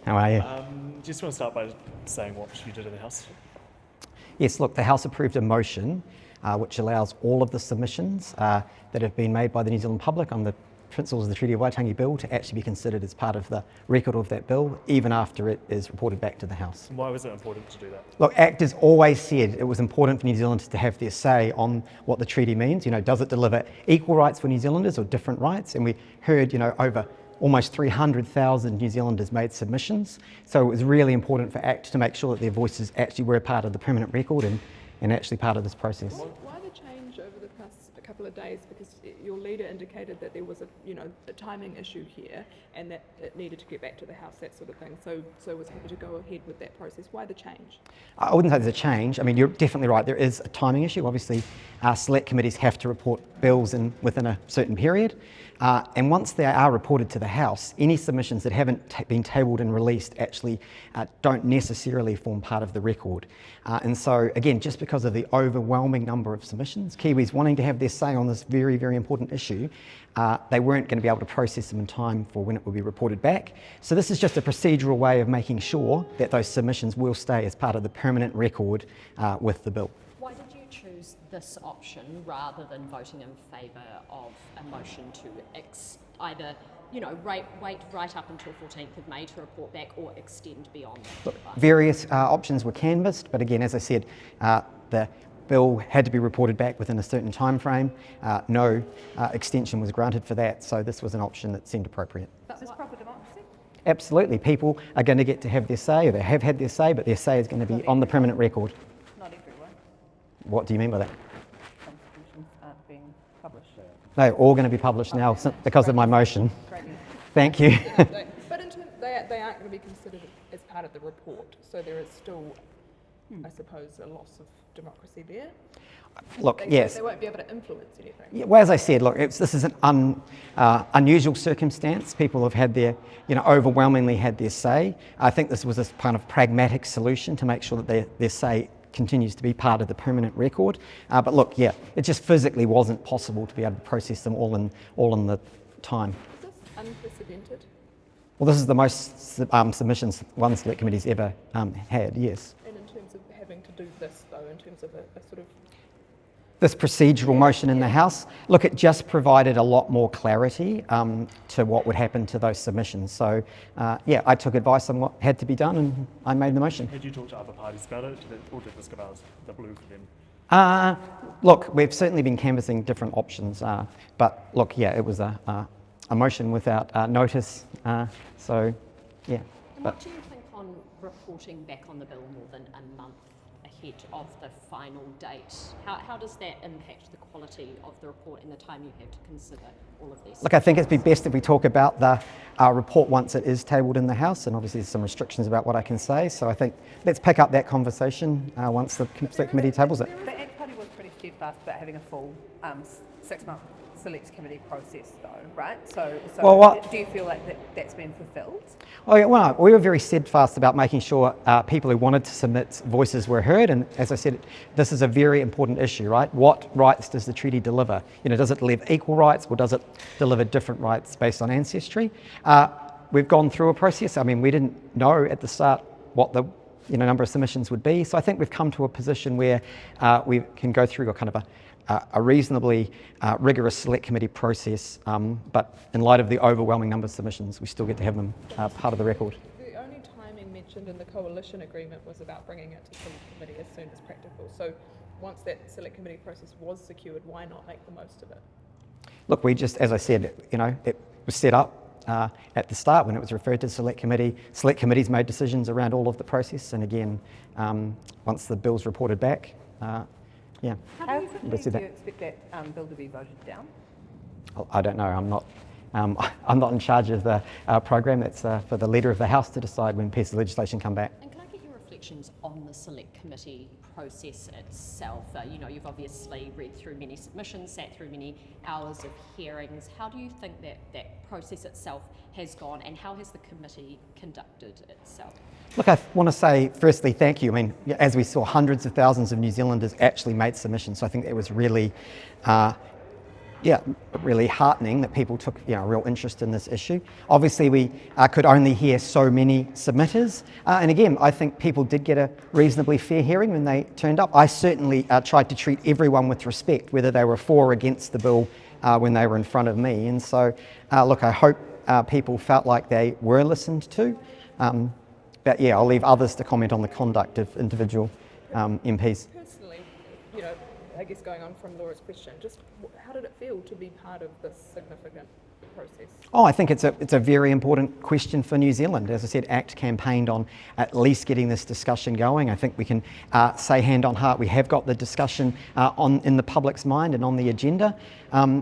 How are you? Just want to start by saying what you did in the House. Yes, look, the House approved a motion which allows all of the submissions that have been made by the New Zealand public on the principles of the Treaty of Waitangi Bill to actually be considered as part of the record of that bill, even after it is reported back to the House. Why was it important to do that? Look, actors always said it was important for New Zealanders to have their say on what the treaty means. You know, does it deliver equal rights for New Zealanders or different rights? And we heard, over almost 300,000 New Zealanders made submissions. So it was really important for ACT to make sure that their voices actually were a part of the permanent record and actually part of this process. Why the change over the past couple of days? Because your leader indicated that there was a timing issue here and that it needed to get back to the House, that sort of thing. So was happy to go ahead with that process. Why the change? I wouldn't say there's a change. I mean, you're definitely right. There is a timing issue. Obviously, select committees have to report bills within a certain period. And once they are reported to the House, any submissions that haven't been tabled and released actually don't necessarily form part of the record. And so, again, just because of the overwhelming number of submissions, Kiwis wanting to have their say on this very, very important issue, they weren't going to be able to process them in time for when it will be reported back. So this is just a procedural way of making sure that those submissions will stay as part of the permanent record with the bill. Why did you choose this option rather than voting in favour of a motion to either, wait right up until 14th of May to report back or extend beyond? Look, various options were canvassed, but again, as I said, the bill had to be reported back within a certain time frame. No extension was granted for that, so this was an option that seemed appropriate. Is this proper democracy? Absolutely. People are going to get to have their say, or they have had their say, but their say is going to be on the permanent record. Not everyone. What do you mean by that? Constitutions aren't being published. They're all going to be published now because of my motion. Great. Thank you. But in terms, they aren't going to be considered as part of the report, so there is still, I suppose, a loss of democracy there. Look, yes. They won't be able to influence anything. Yeah, well, as I said, look, this is an unusual circumstance. People have had overwhelmingly had their say. I think this was a kind of pragmatic solution to make sure that their say continues to be part of the permanent record. But look, yeah, it just physically wasn't possible to be able to process them all in the time. Is this unprecedented? Well, this is the most submissions one select committee's ever had, yes. And in terms of having to do this, though, in terms of a sort of... This procedural motion in the House, look, it just provided a lot more clarity to what would happen to those submissions. So, I took advice on what had to be done and I made the motion. Had you talked to other parties about it, or did this go out the blue for them? Look, we've certainly been canvassing different options, but look, yeah, it was a motion without notice, so, yeah. And what do you think on reporting back on the bill more than a month ahead of the final date? How does that impact the quality of the report and the time you have to consider all of these? Look, I think it'd be best if we talk about the report once it is tabled in the House, and obviously there's some restrictions about what I can say, so I think let's pick up that conversation once the select committee tables it. The ACT Party was pretty steadfast about having a full 6-month select committee process, though, right? So do you feel like that's been fulfilled? Oh, yeah, well, we were very steadfast about making sure people who wanted to submit voices were heard, and as I said, this is a very important issue, right? What rights does the treaty deliver? Does it deliver equal rights, or does it deliver different rights based on ancestry? We've gone through a process. I mean, we didn't know at the start what the number of submissions would be, so I think we've come to a position where we can go through a kind of a reasonably rigorous select committee process, but in light of the overwhelming number of submissions, we still get to have them part of the record. The only timing mentioned in the coalition agreement was about bringing it to select committee as soon as practical. So once that select committee process was secured, why not make the most of it? Look, we just, as I said, it was set up at the start when it was referred to select committee. Select committees made decisions around all of the process, and again, once the bill's reported back, yeah. How quickly do you expect that bill to be voted down? I don't know. I'm not in charge of the program. That's for the leader of the House to decide when pieces of legislation come back. And can I get your reflections on the select committee process itself? You've obviously read through many submissions, sat through many hours of hearings. How do you think that process itself has gone, and how has the committee conducted itself? Look, I want to say, firstly, thank you. I mean, as we saw, hundreds of thousands of New Zealanders actually made submissions, so I think it was really yeah, really heartening that people took a real interest in this issue. Obviously, we could only hear so many submitters, and again, I think people did get a reasonably fair hearing when they turned up. I certainly tried to treat everyone with respect, whether they were for or against the bill when they were in front of me. And so, look, I hope people felt like they were listened to. But yeah, I'll leave others to comment on the conduct of individual MPs. Personally, I guess going on from Laura's question, just how did it feel to be part of this significant process? Oh, I think it's a very important question for New Zealand. As I said, ACT campaigned on at least getting this discussion going. I think we can say hand on heart we have got the discussion in the public's mind and on the agenda.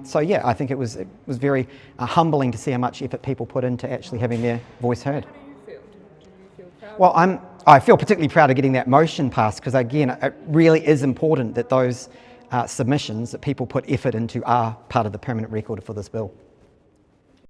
So yeah, I think it was very humbling to see how much effort people put into actually having their voice heard. How do you feel? Do you feel proud? Well, I feel particularly proud of getting that motion passed because again, it really is important that those submissions that people put effort into are part of the permanent record for this bill.